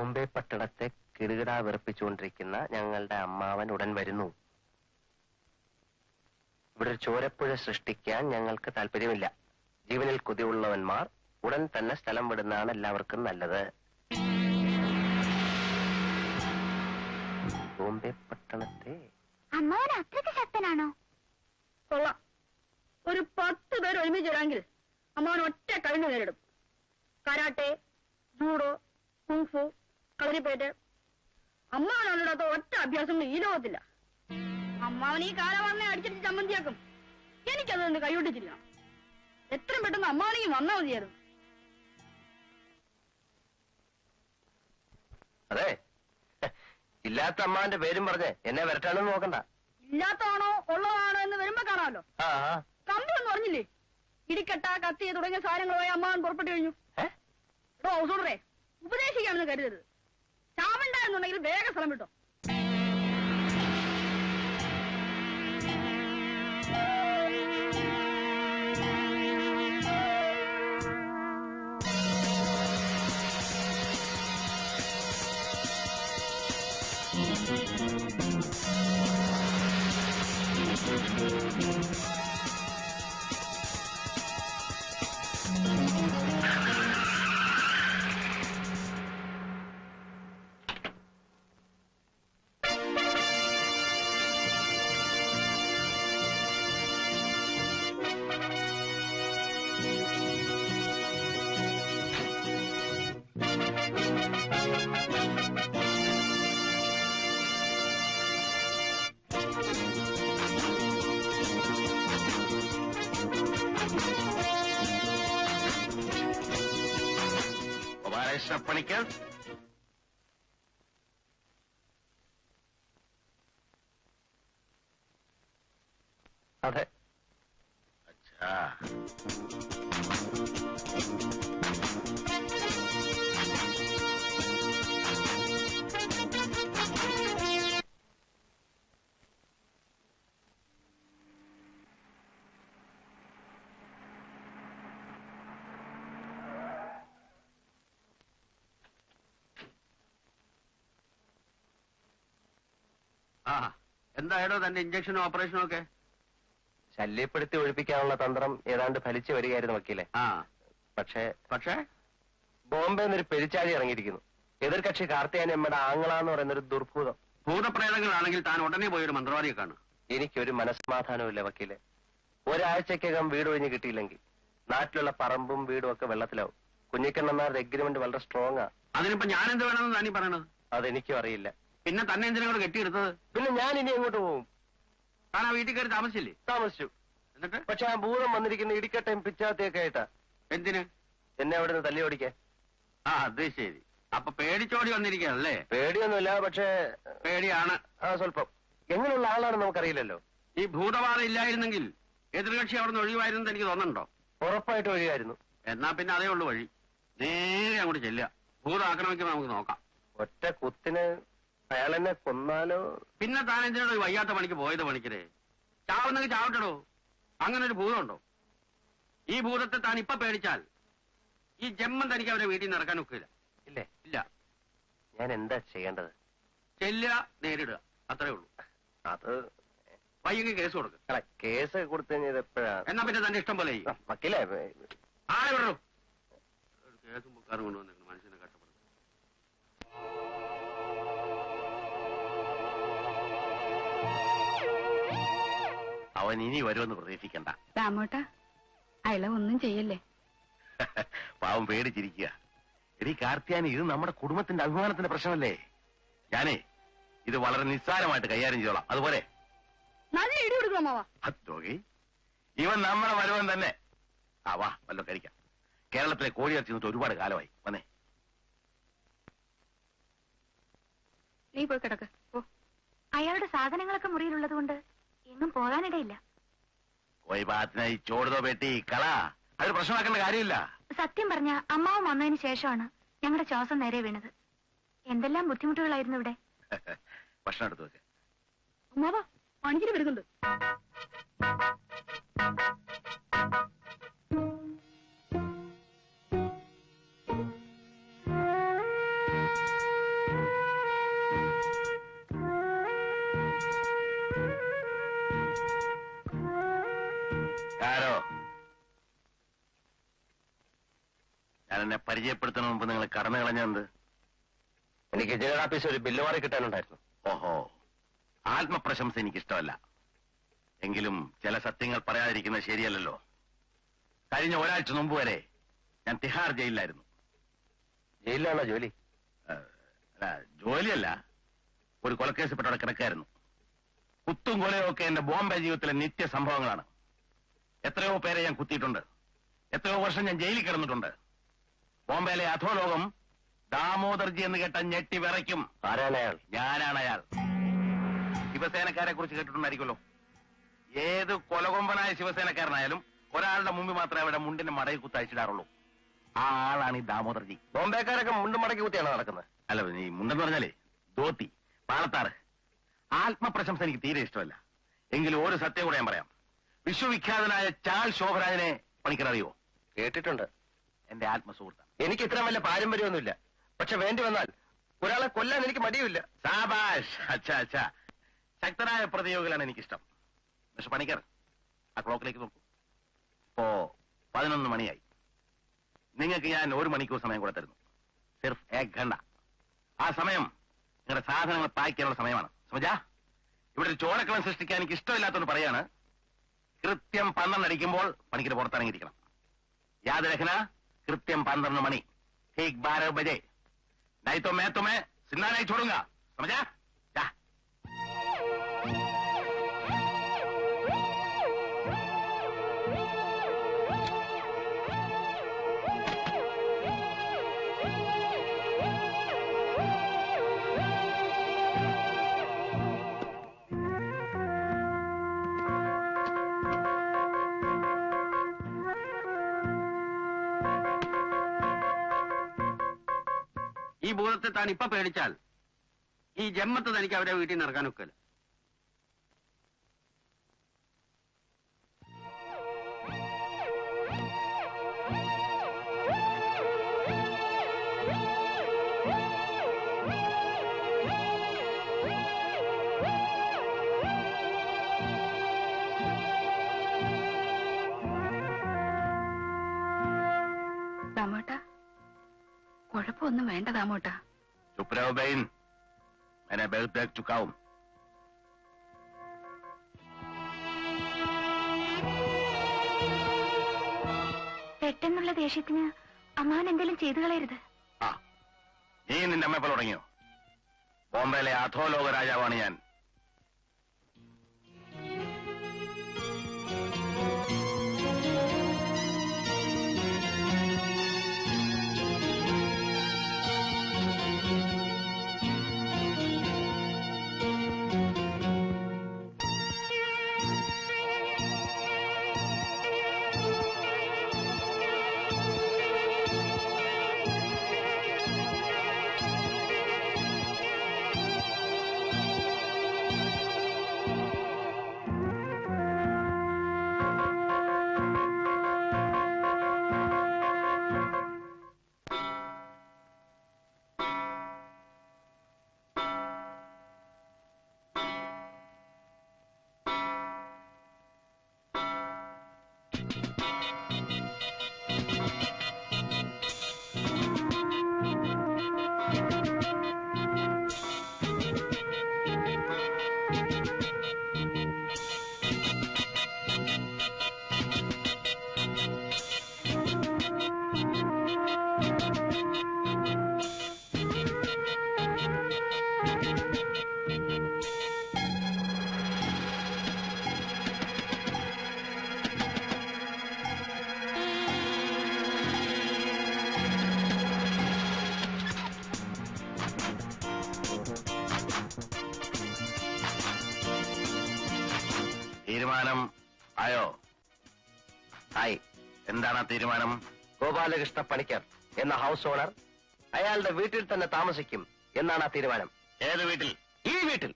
ബോംബെ പട്ടണത്തെ കിടുകിടാ വിറപ്പിച്ചുകൊണ്ടിരിക്കുന്ന ഞങ്ങളുടെ അമ്മാവൻ ഉടൻ വരുന്നു. ഇവിടെ ഒരു ചോരപ്പുഴ സൃഷ്ടിക്കാൻ ഞങ്ങൾക്ക് താല്പര്യമില്ല. ജീവനിൽ കൊതിയുള്ളവന്മാർ ഉടൻ തന്നെ സ്ഥലം വിടുന്നതാണ് എല്ലാവർക്കും നല്ലത്. ബോംബെ പട്ടണത്തെ അമ്മാവൻ അത്രയ്ക്ക് ശക്തനാണോ? കൊള്ളാം. ഒരു 10 പേർ ഒരുമിച്ച് വരാമെങ്കിൽ അമ്മാവൻ ഒറ്റ കഴിഞ്ഞു നേരിടും. Karate, judo, kung fu, Kalaripayattu. അമ്മാവനല്ലാത്ത ഒറ്റ അഭ്യാസങ്ങൾ ഈ ലോകത്തില്ല. അമ്മാവൻ ഈ കാലവണ്ണെ അടിച്ചിട്ട് ചമ്മന്തിയാക്കും. എനിക്കതുകൊണ്ട് കൈയൊട്ടിച്ചിരിക്കണം. എത്രയും പെട്ടെന്ന് അമ്മാവനെയും വന്നാൽ മതിയായിരുന്നു. അതെ, ഇല്ലാത്ത അമ്മാവന്റെ പേരും പറഞ്ഞ് എന്നെ വരട്ടാണെന്ന് നോക്കണ്ട. ഇല്ലാത്തതാണോ ഉള്ളതാണോ എന്ന് വരുമ്പോ കാണാമല്ലോ. കമ്പി ഒന്നും പറഞ്ഞില്ലേ? ഇടിക്കട്ട, കത്തി തുടങ്ങിയ സാധനങ്ങളുമായി അമ്മാവൻ പുറപ്പെട്ടു കഴിഞ്ഞു. ഹൗസൂടറെ ഉപദേശിക്കാണെന്ന് കരുതരുത്. ചാവണ്ട എന്നുണ്ടെങ്കിൽ വേഗം സ്ഥലം വിട്ടോ. പണിക്കർ, അതെ. എന്തായാലോ തന്റെ ഇഞ്ചക്ഷനും ഓപ്പറേഷനും ഒക്കെ ശല്യപ്പെടുത്തി ഒഴിപ്പിക്കാനുള്ള തന്ത്രം ഏതാണ്ട് ഫലിച്ചു വരികയായിരുന്നു വക്കീലെ. പക്ഷേ ബോംബെ എന്നൊരു പെരിച്ചാഴി ഇറങ്ങിയിരിക്കുന്നു. എതിർകക്ഷി കാർത്തിയാനിയമ്മയുടെ ആങ്ങളാന്ന് പറയുന്നൊരു ദുർഭൂതം. ഭൂതപ്രേതങ്ങളാണെങ്കിൽ താൻ ഉടനെ പോയൊരു മന്ത്രവാദിയെ കാണും. എനിക്കൊരു മനസ്സമാധാനമില്ല വക്കീലെ. ഒരാഴ്ചക്കകം വീട് ഒഴിഞ്ഞ് കിട്ടിയില്ലെങ്കിൽ നാട്ടിലുള്ള പറമ്പും വീടും ഒക്കെ വെള്ളത്തിലാവും. കുഞ്ഞിക്കണ്ണന്മാരുടെ എഗ്രിമെന്റ് വളരെ സ്ട്രോങ്ങാ. അതിനിപ്പോ ഞാൻ എന്ത് വേണമെന്ന് താനീ പറയണത്? അതെനിക്കും അറിയില്ല. പിന്നെ തന്നെ എന്തിനാ കൂടെ കെട്ടിയെടുത്തത്? പിന്നെ ഞാൻ ഇനി എങ്ങോട്ട് പോകും? താൻ ആ വീട്ടിൽ കയറി താമസിച്ചില്ലേ? താമസിച്ചു. എന്നിട്ട് പക്ഷെ ആ ഭൂതം വന്നിരിക്കുന്ന ഇടിക്കട്ടയും പിച്ചാത്തിയൊക്കെ ആയിട്ടാ. എന്തിന്? എന്നെ അവിടെ നിന്ന് തല്ലി ഓടിക്കാൻ. അത് ശരി. അപ്പൊ പേടിച്ചോടി വന്നിരിക്കുകയല്ലേ? പേടിയൊന്നുമില്ല, പക്ഷേ പേടിയാണ്. സ്വല്പം. എങ്ങനെയുള്ള ആളാണെന്ന് നമുക്കറിയില്ലല്ലോ. ഈ ഭൂതബാധ ഇല്ലായിരുന്നെങ്കിൽ എതിർകക്ഷി അവിടെ നിന്ന് ഒഴിവായിരുന്നു എനിക്ക് തോന്നുന്നുണ്ടോ? ഉറപ്പായിട്ട് ഒഴിവായിരുന്നു. എന്നാ പിന്നെ അതേ ഉള്ളു വഴി. നേരെ അങ്ങോട്ട് ചെല്ലുക. ഭൂതം ആക്രമിക്കുമ്പോൾ നമുക്ക് നോക്കാം. ഒറ്റ കുത്തിന് അയാളെന്നെ കൊന്നാലോ? പിന്നെ താൻ എന്തിനോട് വയ്യാത്ത പണിക്ക് പോയത്? പണിക്കരെ ചാവുന്നെങ്കിൽ ചാവട്ടടോ. അങ്ങനെ ഒരു ഭൂതമുണ്ടോ? ഈ ഭൂതത്തെ താൻ ഇപ്പൊ പേടിച്ചാൽ ഈ ജന്മം തനിക്ക് അവരെ വീട്ടിൽ നിന്ന് ഇറക്കാൻ ഒക്കില്ല. ഇല്ലേ? ഇല്ല. ഞാൻ എന്താ ചെയ്യേണ്ടത്? ചെല്ലുക, നേരിടുക, അത്രേ ഉള്ളൂ. അത് വൈകി കേസ് കൊടുക്കുക. കേസ് കൊടുത്തു കഴിഞ്ഞത് എപ്പോഴാ? എന്നാ പിന്നെ തന്റെ ഇഷ്ടം പോലെ വക്കീലേ, ആരെ വിടൂ. കേസും ബുക്കാറും കൊണ്ടുവന്നിരുന്നു മനുഷ്യനെ കഷ്ടപ്പെടുന്നു. അവൻ ഇനി വരുമെന്ന് പ്രതീക്ഷിക്കണ്ട. രാമോട്ടാ, അയാളെ ഒന്നും ചെയ്യല്ലേ. പാവം പേടിച്ചിരിക്കുക. എടീ കാർത്തിയാനി, ഇത് നമ്മുടെ കുടുംബത്തിന്റെ അഭിമാനത്തിന്റെ പ്രശ്നമല്ലേ? ഞാനേ ഇത് വളരെ നിസ്സാരമായിട്ട് കൈകാര്യം ചെയ്തോളാം. അതുപോലെ നല്ല ഇടി കൊടുക്കണം മാവാ. അത്തോകി, ഇവൻ നമ്മുടെ വരുവൻ തന്നെ. വാ വല്ലോ കഴിക്കാം. കേരളത്തിലെ കോഴിയിറച്ചി നിന്നിട്ട് ഒരുപാട് കാലമായി. വന്നേ. നീ പോയി കിടക്ക്. അയാളുടെ സാധനങ്ങളൊക്കെ മുറിയിലുള്ളത് കൊണ്ട് എങ്ങും പോകാനിടയില്ല. കോയി ഭാഗത്തിനായി ചോടുതോ പെട്ടി കള. അത് പ്രശ്നമാക്കേണ്ട കാര്യമില്ല. സത്യം പറഞ്ഞ അമ്മാവും വന്നതിന് ശേഷമാണ് ഞങ്ങളുടെ ശ്വാസം നേരെ വീണത്. എന്തെല്ലാം ബുദ്ധിമുട്ടുകളായിരുന്നു ഇവിടെ. ഭക്ഷണം എടുത്തു വെക്ക്. അമ്മാവാ, പണിക്കിന് വരുന്നുണ്ട്. പരിചയപ്പെടുത്തുന്ന മുമ്പ് നിങ്ങൾ കടന്നു കളഞ്ഞത്? എനിക്ക് ജനറൽ ഓഫീസിൽ ഒരു ബില്ല് മാറി കിട്ടാനുണ്ടായിരുന്നു. ഓഹോ, ആത്മപ്രശംസ എനിക്കിഷ്ടമല്ല. എങ്കിലും ചില സത്യങ്ങൾ പറയാതിരിക്കുന്നത് ശരിയല്ലല്ലോ. കഴിഞ്ഞ ഒരാഴ്ച മുമ്പ് വരെ ഞാൻ തിഹാർ ജയിലിലായിരുന്നു. ജയിലിലാണോ ജോലി? ജോലിയല്ല, ഒരു കൊലക്കേസിൽപ്പെട്ട അവിടെ കിടക്കായിരുന്നു. കുത്തും കൊലയും ഒക്കെ എന്റെ ബോംബെ ജീവിതത്തിലെ നിത്യ സംഭവങ്ങളാണ്. എത്രയോ പേരെ ഞാൻ കുത്തിയിട്ടുണ്ട്. എത്രയോ വർഷം ഞാൻ ജയിലിൽ കിടന്നിട്ടുണ്ട്. ബോംബെയിലെ അധോലോകം ദാമോദർജി എന്ന് കേട്ട ഞെട്ടി വിറയ്ക്കും. ആരാണ് അയാൾ? ഞാനാണ് അയാൾ. ശിവസേനക്കാരെ കുറിച്ച് കേട്ടിട്ടുണ്ടായിരിക്കുമല്ലോ. ഏത് കൊലകൊമ്പനായ ശിവസേനക്കാരനായാലും ഒരാളുടെ മുമ്പിൽ മാത്രമേ അവിടെ മുണ്ടിന്റെ മടയിൽ കുത്തയച്ചിടാറുള്ളൂ. ആ ആളാണ് ഈ ദാമോദർജി. ബോംബെക്കാരൊക്കെ മുണ്ടും മടക്കി കുത്തിയാണോ നടക്കുന്നത്? അല്ല, ഈ മുണ്ടെന്ന് പറഞ്ഞാലേ ധോത്തി, പാളത്താറ്. ആത്മപ്രശംസ എനിക്ക് തീരെ ഇഷ്ടമല്ല. എങ്കിലും ഒരു സത്യം കൂടെ ഞാൻ പറയാം. വിശ്വവിഖ്യാതനായ ചാൾ ശോഭരാജനെ പണിക്കർ അറിയോ? കേട്ടിട്ടുണ്ട്. എന്റെ ആത്മസുഹൃത്താണ്. എനിക്ക് ഇത്ര വലിയ പാരമ്പര്യമൊന്നുമില്ല. പക്ഷെ വേണ്ടി വന്നാൽ ഒരാളെ കൊല്ലാൻ എനിക്ക് മടിയുമില്ല. സാബാഷ്. അച്ഛാ അച്ഛാ, ശക്തനായ പ്രതിയോഗികളാണ് എനിക്കിഷ്ടം. പക്ഷെ പണിക്കർ, ആ ക്ലോക്കിലേക്ക് നോക്കൂ. ഇപ്പോ 11 മണിയായി. നിങ്ങൾക്ക് ഞാൻ 1 മണിക്കൂർ സമയം കൂടെ തരുന്നു. സിർഫ് 1 ഘണ്ട. ആ സമയം നിങ്ങളുടെ സാധനങ്ങൾ പാക്ക് ചെയ്യാനുള്ള സമയമാണ്. സമജാ? ഇവിടെ ഒരു ചോരക്കളം സൃഷ്ടിക്കാൻ എനിക്ക് ഇഷ്ടമില്ലാത്തതുകൊണ്ട് പറയാണ്. കൃത്യം 12 അടിക്കുമ്പോൾ പണിക്കർ പുറത്തിറങ്ങിയിരിക്കണം. യാദ് രഖന, കൃത്യം 12 മണി. ठीक 12 बजे. नहीं तो मैं तुम्हें जिंदा नहीं छोड़ूंगा. समझा? जा. ഈ ഭൂതത്തെ താൻ ഇപ്പൊ പേടിച്ചാൽ ഈ ജന്മത്ത് തനിക്ക് അവരെ വീട്ടിൽ നിന്ന് ഇറക്കാൻ ഒക്കില്ല. ദാമോട്ടാ, കുഴപ്പമൊന്നും വേണ്ട ദാമോട്ടാ. चुप रहो बहन, मैंने बहुत देख चुका हूं. പെട്ടെന്നുള്ള ദേഷ്യത്തിന് അമ്മാവൻ എന്തെങ്കിലും ചെയ്തു കളയരുത്. ആ, നീ നിന്റെ അമ്മ പോലെ തുടങ്ങിയോ? ബോംബെയിലെ അധോലോക രാജാവാണ് ഞാൻ. തീരുമാനം ആയോ? ആയി. എന്താണ് ആ തീരുമാനം? ഗോപാലകൃഷ്ണ പണിക്കർ എന്ന ഹൗസ് ഓണർ അയാളുടെ വീട്ടിൽ തന്നെ താമസിക്കും എന്നാണ് ആ തീരുമാനം. ഏത് വീട്ടിൽ? ഈ വീട്ടിൽ,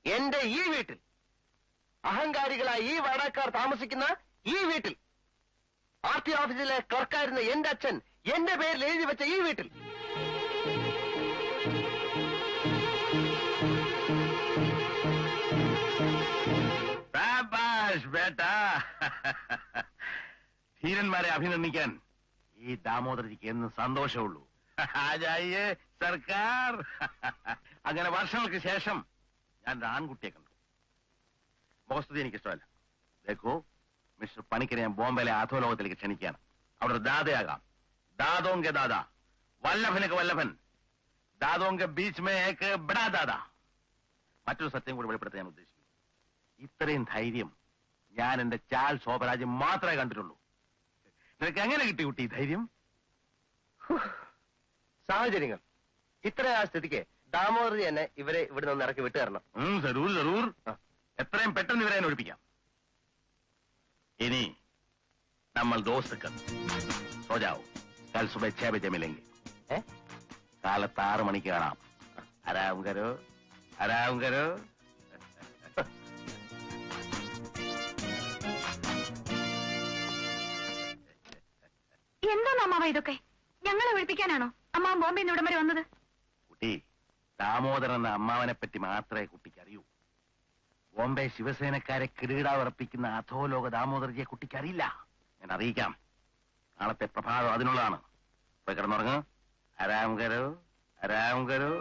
എന്റെ ഈ വീട്ടിൽ, അഹങ്കാരികളായ ഈ വാടകക്കാർ താമസിക്കുന്ന ഈ വീട്ടിൽ, ആർടി ഓഫീസിലെ ക്ലർക്കായിരുന്ന എന്റെ അച്ഛൻ എന്റെ പേരിൽ എഴുതി വെച്ച ഈ വീട്ടിൽ. ശാബാഷ് ബേട്ടാ. ധീരന്മാരെ അഭിനന്ദിക്കാൻ ഈ ദാമോദരജിക്ക് എന്ന് സന്തോഷമുള്ളൂ. ആജായേ സർക്കാർ. അങ്ങനെ വർഷങ്ങൾക്ക് ശേഷം ഞാൻ ഒരു ആൺകുട്ടിയെ കണ്ടു. മുഖസ്തുതി എനിക്കിഷ്ടമല്ല. ദേഖോ, മിസ്റ്റർ പണിക്കരെ ഞാൻ ബോംബെയിലെ അധോലോകത്തിലേക്ക് ക്ഷണിക്കുകയാണ്. അവിടെ ഒരു ദാദയാകാം. ദാദോങ്ക ദാദ, വല്ലഭനക്ക് വല്ലഭൻ, ദാദോങ്ക ബീച്ച് മേ ഏക്ക് ബഡാ ദാദ. മറ്റൊരു സത്യം കൂടി വെളിപ്പെടുത്താൻ ഞാൻ ഉദ്ദേശിക്കുന്നു. ഇത്രയും ധൈര്യം ഞാൻ എന്റെ ചാൽ ശോഭരാജ് മാത്രമേ കണ്ടിട്ടുള്ളൂ. നിനക്ക് എങ്ങനെ കിട്ടി കുട്ടി ഈ ധൈര്യം? സാഹചര്യങ്ങൾ ഇത്ര ആ സ്ഥിതിക്ക് ദാമോദരജി എന്നെ ഇവരെ ഇവിടെ നിന്ന് ഇറക്കി വിട്ടു തരണം. ജറൂർ ജറൂർ. എത്രയും പെട്ടെന്ന് ഇവരെ ഒഴിപ്പിക്കാം. ഇനി നമ്മൾ ദോസ്തുക്കൾ സോജാവോ. കൽ സുബഹ 6 ബജെ മിലെംഗെ. കാലത്ത് 6 മണിക്ക് കാണാം. ആരാം കരോ, ആരാം കരോ. എന്താണ് അമ്മാവ ഇതൊക്കെ? ഞങ്ങളെ വിളിപ്പിക്കാനാണോ അമ്മാവൻ ബോംബെ ഇവിടം വരെ വന്നത്? കുട്ടി, ദാമോദരൻ എന്ന അമ്മാവനെ പറ്റി മാത്രമേ കുട്ടിക്ക് അറിയൂ. ബോംബെ ശിവസേനക്കാരെ കിരീടാവർപ്പിക്കുന്ന അധോലോക ദാമോദരജിയെ കുട്ടിക്ക് അറിയില്ല. ഞാൻ അറിയിക്കാം. നാളത്തെ പ്രഭാതം അതിനുള്ളതാണ്. പോയി കിടന്നുറങ്ങ്. ആരാം കരോ, ആരാം കരോ.